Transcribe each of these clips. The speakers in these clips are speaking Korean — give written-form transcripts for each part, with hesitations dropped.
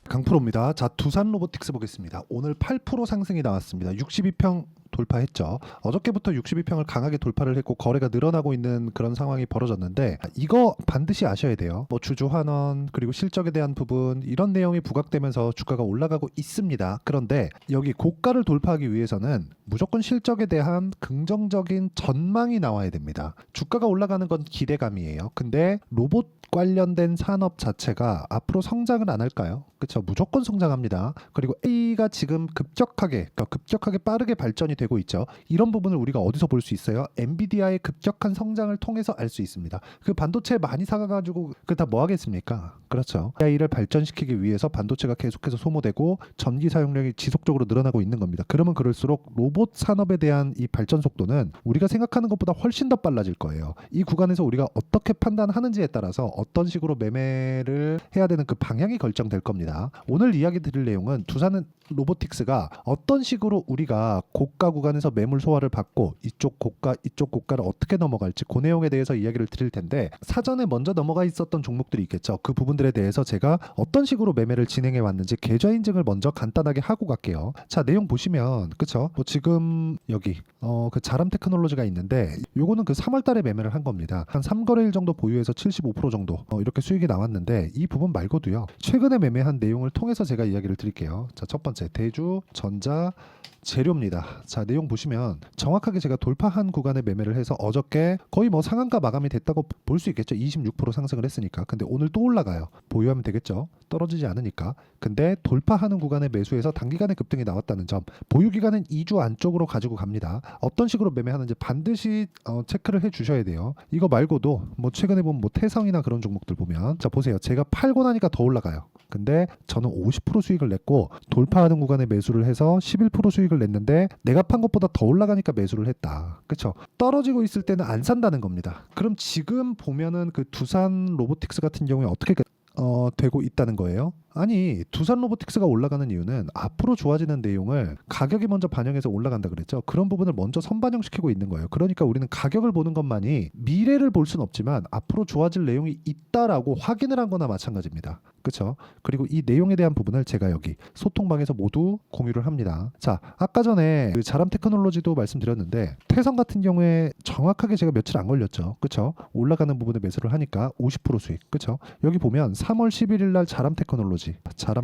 강프로입니다. 자, 두산 로보틱스 보겠습니다. 오늘 8% 상승이 나왔습니다. 62평 돌파했죠. 어저께부터 62평을 강하게 돌파를 했고 거래가 늘어나고 있는 그런 상황이 벌어졌는데, 이거 반드시 아셔야 돼요. 뭐 주주 환원 그리고 실적에 대한 부분, 이런 내용이 부각되면서 주가가 올라가고 있습니다. 그런데 여기 고가를 돌파하기 위해서는 무조건 실적에 대한 긍정적인 전망이 나와야 됩니다. 주가가 올라가는 건 기대감이에요. 근데 로봇 관련된 산업 자체가 앞으로 성장을 안 할까요? 그렇죠. 무조건 성장합니다. 그리고 AI가 지금 급격하게 빠르게 발전이 되고 있죠. 이런 부분을 우리가 어디서 볼 수 있어요? 엔비디아의 급격한 성장을 통해서 알 수 있습니다. 그 반도체 많이 사가지고 그 다 뭐 하겠습니까? 그렇죠. AI를 발전시키기 위해서 반도체가 계속해서 소모되고 전기 사용량이 지속적으로 늘어나고 있는 겁니다. 그러면 그럴수록 로봇 산업에 대한 이 발전 속도는 우리가 생각하는 것보다 훨씬 더 빨라질 거예요. 이 구간에서 우리가 어떻게 판단하는지에 따라서 어떤 식으로 매매를 해야 되는 그 방향이 결정될 겁니다. 오늘 이야기 드릴 내용은 두산 로보틱스가 어떤 식으로 우리가 고가 구간에서 매물 소화를 받고 이쪽 고가를 어떻게 넘어갈지, 그 내용에 대해서 이야기를 드릴 텐데, 사전에 먼저 넘어가 있었던 종목들이 있겠죠. 그 부분들에 대해서 제가 어떤 식으로 매매를 진행해 왔는지 계좌 인증을 먼저 간단하게 하고 갈게요. 자, 내용 보시면 그쵸? 뭐 지금 여기 그 자람 테크놀로지가 있는데, 요거는 그 3월 달에 매매를 한 겁니다. 한 3거래일 정도 보유해서 75% 정도 이렇게 수익이 나왔는데, 이 부분 말고도요, 최근에 매매한 내용을 통해서 제가 이야기를 드릴게요. 자, 첫 번째 대주 전자 재료입니다. 자, 내용 보시면 정확하게 제가 돌파한 구간에 매매를 해서 어저께 거의 뭐 상한가 마감이 됐다고 볼 수 있겠죠. 26% 상승을 했으니까. 근데 오늘 또 올라가요. 보유하면 되겠죠. 떨어지지 않으니까. 근데 돌파하는 구간에 매수해서 단기간에 급등이 나왔다는 점, 보유 기간은 2주 안쪽으로 가지고 갑니다. 어떤 식으로 매매하는지 반드시 체크를 해 주셔야 돼요. 이거 말고도 뭐 최근에 보면 뭐 태성이나 그런 종목들 보면, 자 보세요. 제가 팔고 나니까 더 올라가요. 근데 저는 50% 수익을 냈고 돌파하는 구간에 매수를 해서 11% 수익을 냈는데, 내가 판 것보다 더 올라가니까 매수를 했다. 그렇죠? 떨어지고 있을 때는 안 산다는 겁니다. 그럼 지금 보면은 그 두산 로보틱스 같은 경우에 어떻게 되고 있다는 거예요? 아니, 두산 로보틱스가 올라가는 이유는 앞으로 좋아지는 내용을 가격이 먼저 반영해서 올라간다 그랬죠. 그런 부분을 먼저 선반영시키고 있는 거예요. 그러니까 우리는 가격을 보는 것만이 미래를 볼 수는 없지만 앞으로 좋아질 내용이 있다라고 확인을 한 거나 마찬가지입니다. 그렇죠? 그리고 이 내용에 대한 부분을 제가 여기 소통방에서 모두 공유를 합니다. 자, 아까 전에 그 자람 테크놀로지도 말씀드렸는데, 태성 같은 경우에 정확하게 제가 며칠 안 걸렸죠. 그렇죠? 올라가는 부분에 매수를 하니까 50% 수익. 그렇죠? 여기 보면 3월 11일 날 자람 테크놀로지. 자,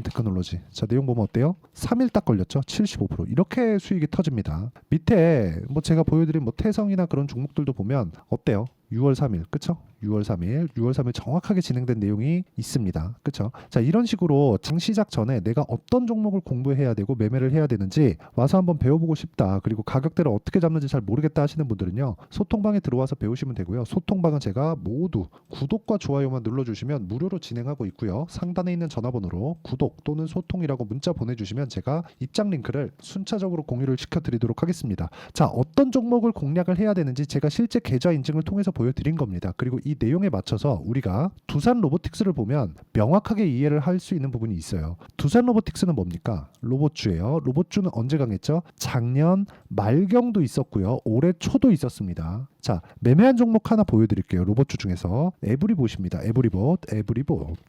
내용 보면 어때요? 3일 딱 걸렸죠? 75%. 이렇게 수익이 터집니다. 밑에 뭐 제가 보여드린 뭐 태성이나 그런 종목들도 보면 어때요? 6월 3일, 그쵸? 6월 3일 정확하게 진행된 내용이 있습니다. 그쵸? 자, 이런 식으로 장 시작 전에 내가 어떤 종목을 공부해야 되고 매매를 해야 되는지 와서 한번 배워보고 싶다, 그리고 가격대를 어떻게 잡는지 잘 모르겠다 하시는 분들은요, 소통방에 들어와서 배우시면 되고요. 소통방은 제가 모두 구독과 좋아요만 눌러주시면 무료로 진행하고 있고요. 상단에 있는 전화번호로 구독 또는 소통이라고 문자 보내주시면 제가 입장 링크를 순차적으로 공유를 시켜드리도록 하겠습니다. 자, 어떤 종목을 공략을 해야 되는지 제가 실제 계좌 인증을 통해서 보여드린 겁니다. 그리고 이 내용에 맞춰서 우리가 두산 로보틱스를 보면 명확하게 이해를 할 수 있는 부분이 있어요. 두산 로보틱스는 뭡니까? 로봇주예요. 로봇주는 언제 강했죠? 작년 말경도 있었고요. 올해 초도 있었습니다. 자, 매매한 종목 하나 보여드릴게요. 로봇주 중에서 에브리봇입니다. 에브리봇.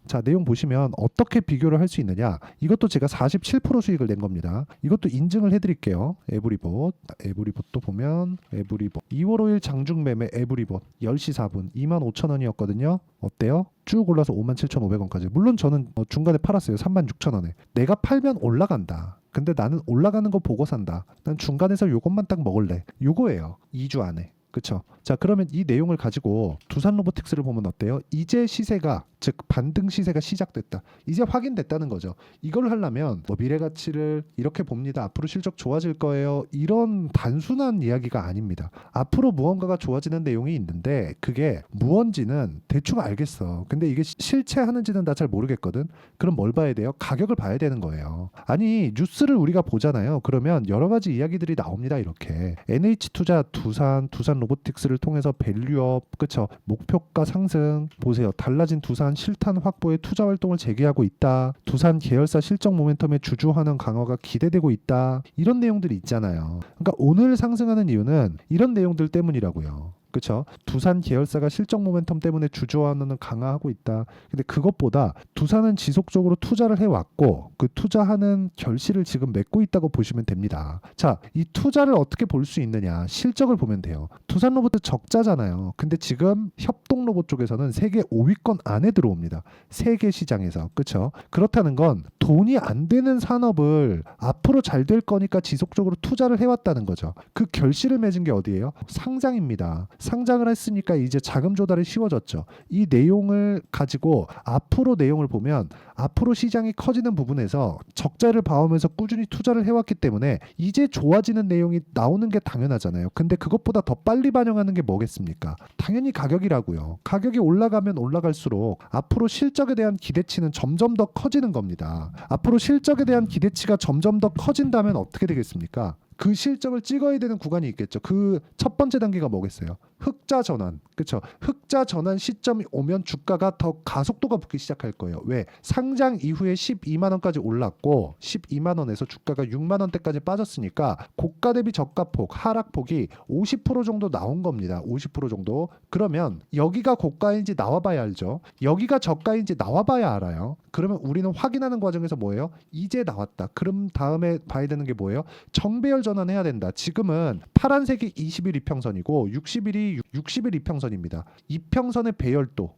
자, 내용 보시면 어떻게 비교를 할 수 있느냐, 이것도 제가 47% 수익을 낸 겁니다. 이것도 인증을 해드릴게요. 에브리봇도 보면 에브리봇 2월 5일 장중 매매 에브리봇 10시 4분 25,000원이었거든요. 어때요? 쭉 올라서 57,500원까지. 물론 저는 중간에 팔았어요. 36,000원에. 내가 팔면 올라간다. 근데 나는 올라가는 거 보고 산다. 난 중간에서 요것만 딱 먹을래. 요거예요. 2주 안에. 그쵸? 자, 그러면 이 내용을 가지고 두산 로보틱스를 보면 어때요? 이제 시세가, 즉 반등 시세가 시작됐다. 이제 확인됐다는 거죠. 이걸 하려면 뭐 미래 가치를 이렇게 봅니다. 앞으로 실적 좋아질 거예요. 이런 단순한 이야기가 아닙니다. 앞으로 무언가가 좋아지는 내용이 있는데 그게 무언지는 대충 알겠어. 근데 이게 실체하는지는 나 잘 모르겠거든. 그럼 뭘 봐야 돼요? 가격을 봐야 되는 거예요. 아니, 뉴스를 우리가 보잖아요. 그러면 여러 가지 이야기들이 나옵니다. 이렇게 NH투자 두산 로보틱스를 통해서 밸류업, 그쵸? 목표가 상승, 보세요. 달라진 두산 실탄 확보에 투자 활동을 재개하고 있다. 두산 계열사 실적 모멘텀의 주주 환원 강화가 기대되고 있다. 이런 내용들이 있잖아요. 그러니까 오늘 상승하는 이유는 이런 내용들 때문이라고요. 그렇죠? 두산 계열사가 실적 모멘텀 때문에 주주환원을 강화하고 있다. 근데 그것보다 두산은 지속적으로 투자를 해왔고 그 투자하는 결실을 지금 맺고 있다고 보시면 됩니다. 자, 이 투자를 어떻게 볼 수 있느냐? 실적을 보면 돼요. 두산로봇 적자잖아요. 근데 지금 협동로봇 쪽에서는 세계 5위권 안에 들어옵니다. 세계 시장에서. 그렇죠? 그렇다는 건 돈이 안 되는 산업을 앞으로 잘 될 거니까 지속적으로 투자를 해왔다는 거죠. 그 결실을 맺은 게 어디예요? 상장입니다. 상장을 했으니까 이제 자금 조달이 쉬워졌죠. 이 내용을 가지고 앞으로 내용을 보면 앞으로 시장이 커지는 부분에서 적자를 봐오면서 꾸준히 투자를 해왔기 때문에 이제 좋아지는 내용이 나오는 게 당연하잖아요. 근데 그것보다 더 빨리 반영하는 게 뭐겠습니까? 당연히 가격이라고요. 가격이 올라가면 올라갈수록 앞으로 실적에 대한 기대치는 점점 더 커지는 겁니다. 앞으로 실적에 대한 기대치가 점점 더 커진다면 어떻게 되겠습니까? 그 실적을 찍어야 되는 구간이 있겠죠. 그 첫 번째 단계가 뭐겠어요? 흑자 전환. 그렇죠? 흑자 전환 시점이 오면 주가가 더 가속도가 붙기 시작할 거예요. 왜? 상장 이후에 12만 원까지 올랐고 12만 원에서 주가가 6만 원대까지 빠졌으니까 고가 대비 저가폭, 하락폭이 50% 정도 나온 겁니다. 50% 정도. 그러면 여기가 고가인지 나와봐야 알죠. 여기가 저가인지 나와봐야 알아요. 그러면 우리는 확인하는 과정에서 뭐예요? 이제 나왔다. 그럼 다음에 봐야 되는 게 뭐예요? 정배열 전환해야 된다. 지금은 파란색이 20일 이평선이고 60일 이평선입니다. 이평선의 배열도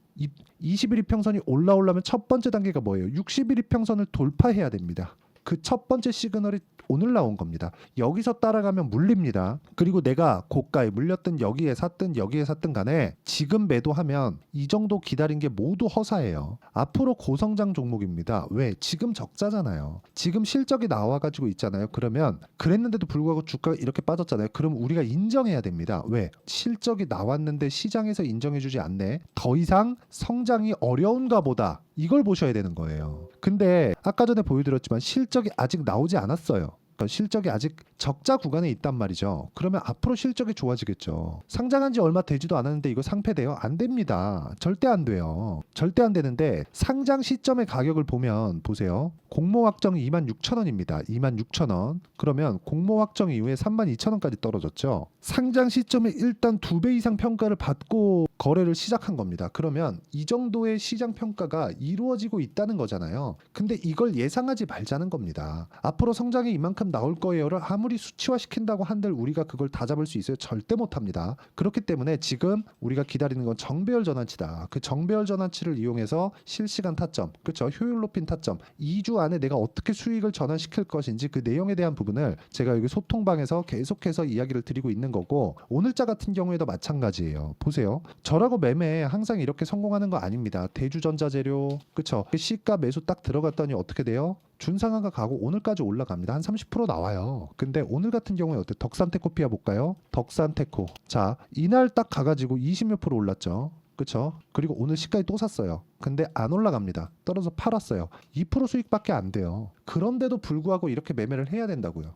20일 이평선이 올라오려면 첫 번째 단계가 뭐예요? 60일 이평선을 돌파해야 됩니다. 그 첫 번째 시그널이 오늘 나온 겁니다. 여기서 따라가면 물립니다. 그리고 내가 고가에 물렸든 여기에 샀든 간에 지금 매도하면 이 정도 기다린 게 모두 허사예요. 앞으로 고성장 종목입니다. 왜? 지금 적자잖아요. 지금 실적이 나와가지고 있잖아요. 그러면 그랬는데도 불구하고 주가가 이렇게 빠졌잖아요. 그럼 우리가 인정해야 됩니다. 왜? 실적이 나왔는데 시장에서 인정해주지 않네. 더 이상 성장이 어려운가 보다. 이걸 보셔야 되는 거예요. 근데 아까 전에 보여드렸지만 실적이 아직 나오지 않았어요. 그러니까 실적이 아직 적자 구간에 있단 말이죠. 그러면 앞으로 실적이 좋아지겠죠. 상장한 지 얼마 되지도 않았는데 이거 상패돼요? 안 됩니다. 절대 안 돼요. 절대 안 되는데 상장 시점의 가격을 보면 보세요. 공모 확정이 26,000원입니다. 26,000원. 그러면 공모 확정 이후에 32,000원까지 떨어졌죠. 상장 시점에 일단 2배 이상 평가를 받고 거래를 시작한 겁니다. 그러면 이 정도의 시장 평가가 이루어지고 있다는 거잖아요. 근데 이걸 예상하지 말자는 겁니다. 앞으로 성장이 이만큼 나올 거예요를 아무리 수치화시킨다고 한들 우리가 그걸 다 잡을 수 있어요? 절대 못합니다. 그렇기 때문에 지금 우리가 기다리는 건 정배열 전환치다. 그 정배열 전환치를 이용해서 실시간 타점, 그렇죠? 효율 높인 타점, 2주 안에 내가 어떻게 수익을 전환시킬 것인지 그 내용에 대한 부분을 제가 여기 소통방에서 계속해서 이야기를 드리고 있는 거고, 오늘자 같은 경우에도 마찬가지예요. 보세요. 저라고 매매에 항상 이렇게 성공하는 거 아닙니다. 대주전자재료, 그렇죠? 시가 매수 딱 들어갔더니 어떻게 돼요? 준상한가 가고 오늘까지 올라갑니다. 한 30% 나와요. 근데 오늘 같은 경우에 어때? 덕산테코피아 볼까요? 덕산테코. 자, 이날 딱 가가지고 20몇 프로 올랐죠. 그쵸? 그리고 오늘 시가에 또 샀어요. 근데 안 올라갑니다. 떨어져 팔았어요. 2% 수익밖에 안 돼요. 그런데도 불구하고 이렇게 매매를 해야 된다고요.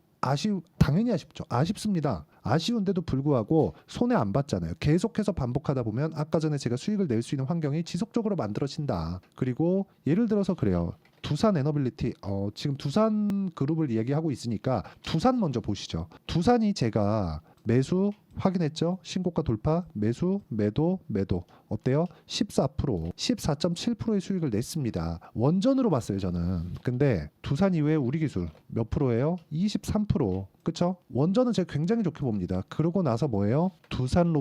당연히 아쉽죠. 아쉽습니다. 아쉬운데도 불구하고 손해 안 봤잖아요. 계속해서 반복하다 보면 아까 전에 제가 수익을 낼 수 있는 환경이 지속적으로 만들어진다. 그리고 예를 들어서 그래요. 두산 에너빌리티, 지금 두산 그룹을 이야기하고 있으니까 두산 먼저 보시죠. 두산이 제가 매수 확인했죠. 신고가 돌파, 매수, 매도 어때요? 14%, 14.7%의 수익을 냈습니다. 원전으로 봤어요, 저는. 근데 두산 이후에 우리 기술 몇 프로예요? 23%. 그쵸? 원전은 제가 굉장히 좋게 봅니다. 그러고 나서 뭐예요? 두산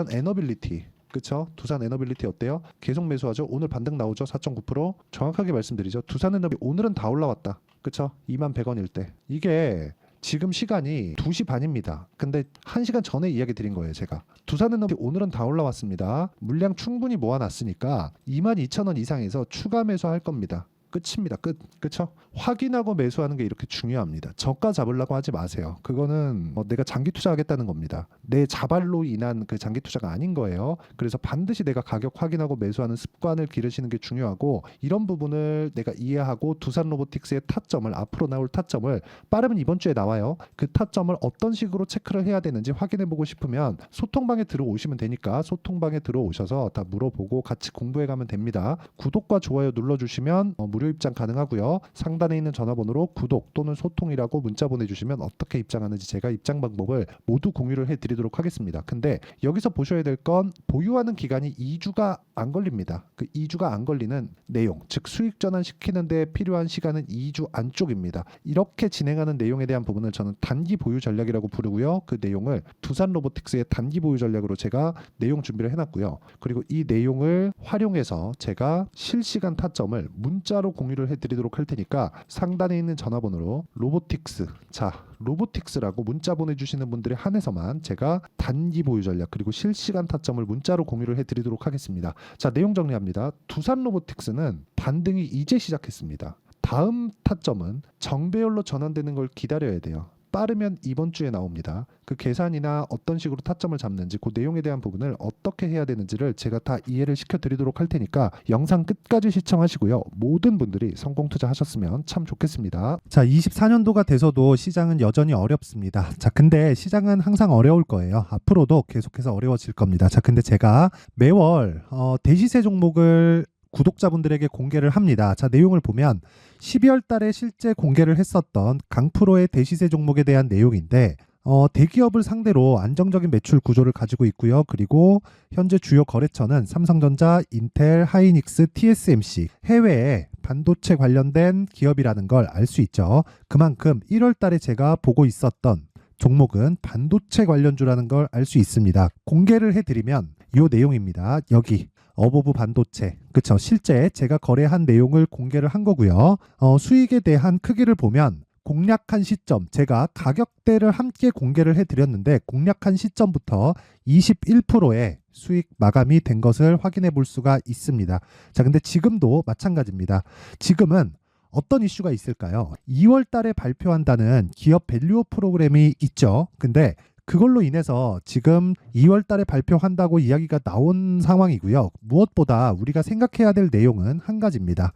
에너빌리티. 그쵸? 두산 에너빌리티 어때요? 계속 매수하죠. 오늘 반등 나오죠. 4.9%. 정확하게 말씀드리죠. 두산 에너빌 오늘은 다 올라왔다. 그쵸? 21,100원일 때. 이게 지금 시간이 2시 반입니다. 근데 1시간 전에 이야기 드린 거예요, 제가. 두산에너비 오늘은 다 올라왔습니다. 물량 충분히 모아놨으니까 22,000원 이상에서 추가 매수할 겁니다. 끝입니다. 그쵸? 확인하고 매수하는 게 이렇게 중요합니다. 저가 잡으려고 하지 마세요. 그거는 내가 장기 투자하겠다는 겁니다. 내 자발로 인한 그 장기 투자가 아닌 거예요. 그래서 반드시 내가 가격 확인하고 매수하는 습관을 기르시는 게 중요하고, 이런 부분을 내가 이해하고 두산 로보틱스의 타점을, 앞으로 나올 타점을 빠르면 이번 주에 나와요. 그 타점을 어떤 식으로 체크를 해야 되는지 확인해 보고 싶으면 소통방에 들어오시면 되니까 소통방에 들어오셔서 다 물어보고 같이 공부해 가면 됩니다. 구독과 좋아요 눌러주시면 무료 무료 입장 가능하고요. 상단에 있는 전화번호로 구독 또는 소통이라고 문자 보내주시면 어떻게 입장하는지 제가 입장 방법을 모두 공유를 해드리도록 하겠습니다. 근데 여기서 보셔야 될 건 보유하는 기간이 2주가 안 걸립니다. 그 2주가 안 걸리는 내용, 즉 수익 전환시키는 데 필요한 시간은 2주 안쪽입니다. 이렇게 진행하는 내용에 대한 부분을 저는 단기 보유 전략이라고 부르고요. 그 내용을 두산 로보틱스의 단기 보유 전략으로 제가 내용 준비를 해놨고요. 그리고 이 내용을 활용해서 제가 실시간 타점을 문자로 공유를 해드리도록 할 테니까 상단에 있는 전화번호로 로보틱스, 로보틱스라고 문자 보내주시는 분들에 한해서만 제가 단기 보유 전략 그리고 실시간 타점을 문자로 공유를 해드리도록 하겠습니다. 자, 내용 정리합니다. 두산 로보틱스는 반등이 이제 시작했습니다. 다음 타점은 정배열로 전환되는 걸 기다려야 돼요. 빠르면 이번 주에 나옵니다. 그 계산이나 어떤 식으로 타점을 잡는지 그 내용에 대한 부분을 어떻게 해야 되는지를 제가 다 이해를 시켜드리도록 할 테니까 영상 끝까지 시청하시고요. 모든 분들이 성공 투자하셨으면 참 좋겠습니다. 자, 24년도가 돼서도 시장은 여전히 어렵습니다. 자, 근데 시장은 항상 어려울 거예요. 앞으로도 계속해서 어려워질 겁니다. 자, 근데 제가 매월 대시세 종목을 구독자분들에게 공개를 합니다. 자, 내용을 보면 12월 달에 실제 공개를 했었던 강프로의 대시세 종목에 대한 내용인데 대기업을 상대로 안정적인 매출 구조를 가지고 있고요. 그리고 현재 주요 거래처는 삼성전자, 인텔, 하이닉스, TSMC, 해외에 반도체 관련된 기업이라는 걸 알 수 있죠. 그만큼 1월 달에 제가 보고 있었던 종목은 반도체 관련주라는 걸 알 수 있습니다. 공개를 해드리면 이 내용입니다. 여기 어보브 반도체, 그쵸? 실제 제가 거래한 내용을 공개를 한 거고요. 수익에 대한 크기를 보면 공략한 시점, 제가 가격대를 함께 공개를 해드렸는데 공략한 시점부터 21%의 수익 마감이 된 것을 확인해 볼 수가 있습니다. 자, 근데 지금도 마찬가지입니다. 지금은 어떤 이슈가 있을까요? 2월 달에 발표한다는 기업 밸류업 프로그램이 있죠. 근데 그걸로 인해서 지금 2월 달에 발표한다고 이야기가 나온 상황이고요. 무엇보다 우리가 생각해야 될 내용은 한 가지입니다.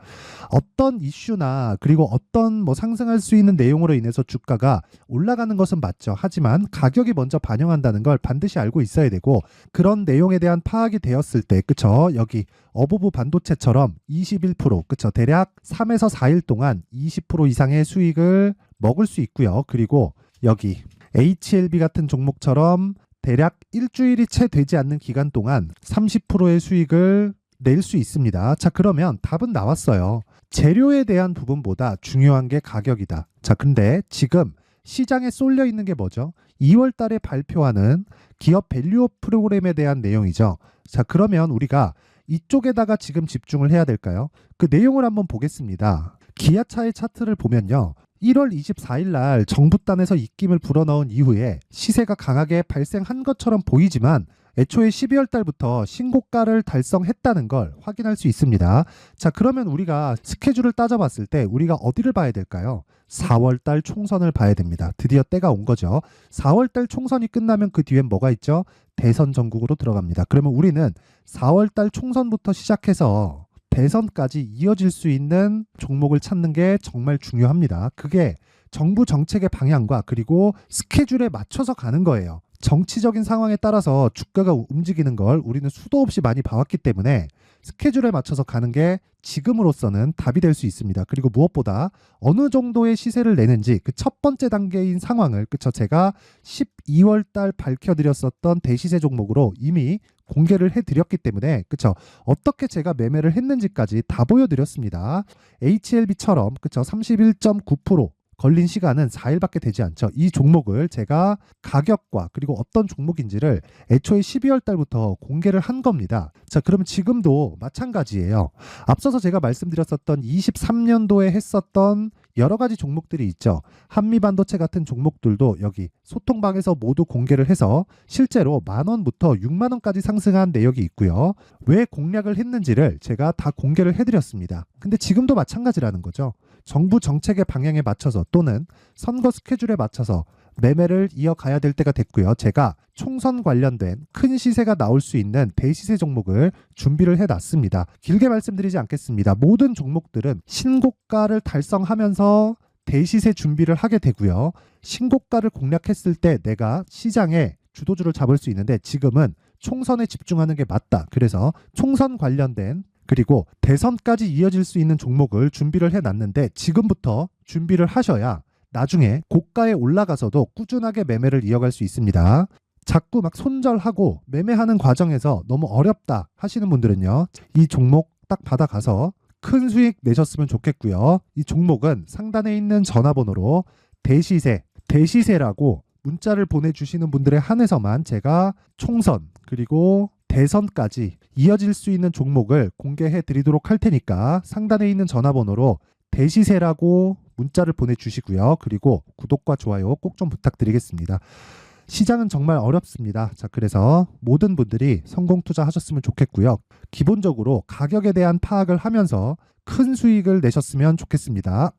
어떤 이슈나 그리고 어떤 상승할 수 있는 내용으로 인해서 주가가 올라가는 것은 맞죠. 하지만 가격이 먼저 반영한다는 걸 반드시 알고 있어야 되고 그런 내용에 대한 파악이 되었을 때, 그쵸? 여기 어보브 반도체처럼 21%, 그쵸? 대략 3에서 4일 동안 20% 이상의 수익을 먹을 수 있고요. 그리고 여기 HLB 같은 종목처럼 대략 일주일이 채 되지 않는 기간 동안 30%의 수익을 낼 수 있습니다. 자, 그러면 답은 나왔어요. 재료에 대한 부분보다 중요한 게 가격이다. 자, 근데 지금 시장에 쏠려 있는 게 뭐죠? 2월 달에 발표하는 기업 밸류업 프로그램에 대한 내용이죠. 자, 그러면 우리가 이쪽에다가 지금 집중을 해야 될까요? 그 내용을 한번 보겠습니다. 기아차의 차트를 보면요. 1월 24일 날 정부단에서 입김을 불어넣은 이후에 시세가 강하게 발생한 것처럼 보이지만 애초에 12월 달부터 신고가를 달성했다는 걸 확인할 수 있습니다. 자, 그러면 우리가 스케줄을 따져봤을 때 우리가 어디를 봐야 될까요? 4월 달 총선을 봐야 됩니다. 드디어 때가 온 거죠. 4월 달 총선이 끝나면 그 뒤엔 뭐가 있죠? 대선 전국으로 들어갑니다. 그러면 우리는 4월 달 총선부터 시작해서 대선까지 이어질 수 있는 종목을 찾는 게 정말 중요합니다. 그게 정부 정책의 방향과 그리고 스케줄에 맞춰서 가는 거예요. 정치적인 상황에 따라서 주가가 움직이는 걸 우리는 수도 없이 많이 봐왔기 때문에 스케줄에 맞춰서 가는 게 지금으로서는 답이 될 수 있습니다. 그리고 무엇보다 어느 정도의 시세를 내는지 그 첫 번째 단계인 상황을, 그쵸? 제가 12월 달 밝혀드렸었던 대시세 종목으로 이미 공개를 해드렸기 때문에, 그쵸? 어떻게 제가 매매를 했는지까지 다 보여드렸습니다. HLB처럼, 그쵸? 31.9% 걸린 시간은 4일밖에 되지 않죠. 이 종목을 제가 가격과 그리고 어떤 종목인지를 애초에 12월 달부터 공개를 한 겁니다. 자, 그러면 지금도 마찬가지예요. 앞서서 제가 말씀드렸었던 23년도에 했었던 여러 가지 종목들이 있죠. 한미반도체 같은 종목들도 여기 소통방에서 모두 공개를 해서 실제로 10,000원부터 60,000원까지 상승한 내역이 있고요. 왜 공략을 했는지를 제가 다 공개를 해드렸습니다. 근데 지금도 마찬가지라는 거죠. 정부 정책의 방향에 맞춰서 또는 선거 스케줄에 맞춰서 매매를 이어가야 될 때가 됐고요. 제가 총선 관련된 큰 시세가 나올 수 있는 대시세 종목을 준비를 해놨습니다. 길게 말씀드리지 않겠습니다. 모든 종목들은 신고가를 달성하면서 대시세 준비를 하게 되고요. 신고가를 공략했을 때 내가 시장에 주도주를 잡을 수 있는데 지금은 총선에 집중하는 게 맞다. 그래서 총선 관련된 그리고 대선까지 이어질 수 있는 종목을 준비를 해놨는데 지금부터 준비를 하셔야 나중에 고가에 올라가서도 꾸준하게 매매를 이어갈 수 있습니다. 자꾸 막 손절하고 매매하는 과정에서 너무 어렵다 하시는 분들은요, 이 종목 딱 받아가서 큰 수익 내셨으면 좋겠고요. 이 종목은 상단에 있는 전화번호로 대시세라고 문자를 보내주시는 분들에 한해서만 제가 총선 그리고 대선까지 이어질 수 있는 종목을 공개해 드리도록 할 테니까 상단에 있는 전화번호로 대시세라고 문자를 보내주시고요. 그리고 구독과 좋아요 꼭 좀 부탁드리겠습니다. 시장은 정말 어렵습니다. 자, 그래서 모든 분들이 성공 투자하셨으면 좋겠고요. 기본적으로 가격에 대한 파악을 하면서 큰 수익을 내셨으면 좋겠습니다.